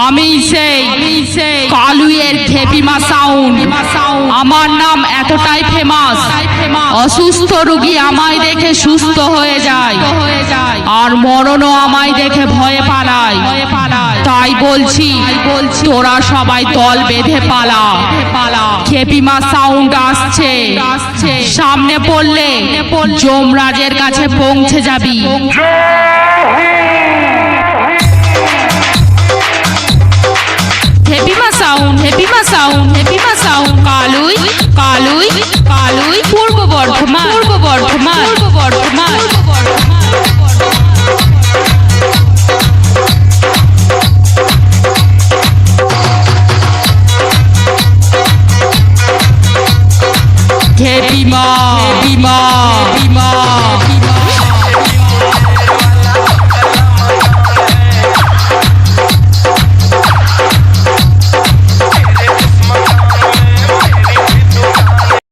আমি সেই কালুয়ের খেপিমা সাউন্ড। আমার নাম এতটাই ফেমাস, অসুস্থ রোগী আমায় দেখে সুস্থ হয়ে যায়, আর মরণও আমায় দেখে ভয়ে পালায়। তাই বলছি তোরা সবাই দল বেঁধে পালা। খেপিমা সাউন্ড আসছে, সামনে পড়লে যমরাজের কাছে পৌঁছে যাবি। খেপিমা সাউন্ড, খেপিমা সাউন্ড, খেপিমা সাউন্ড। কালুই কালুই কালুই, পূর্ব বর্ধমান, পূর্ব বর্ধমান, পূর্ব বর্ধমান। খেপিমা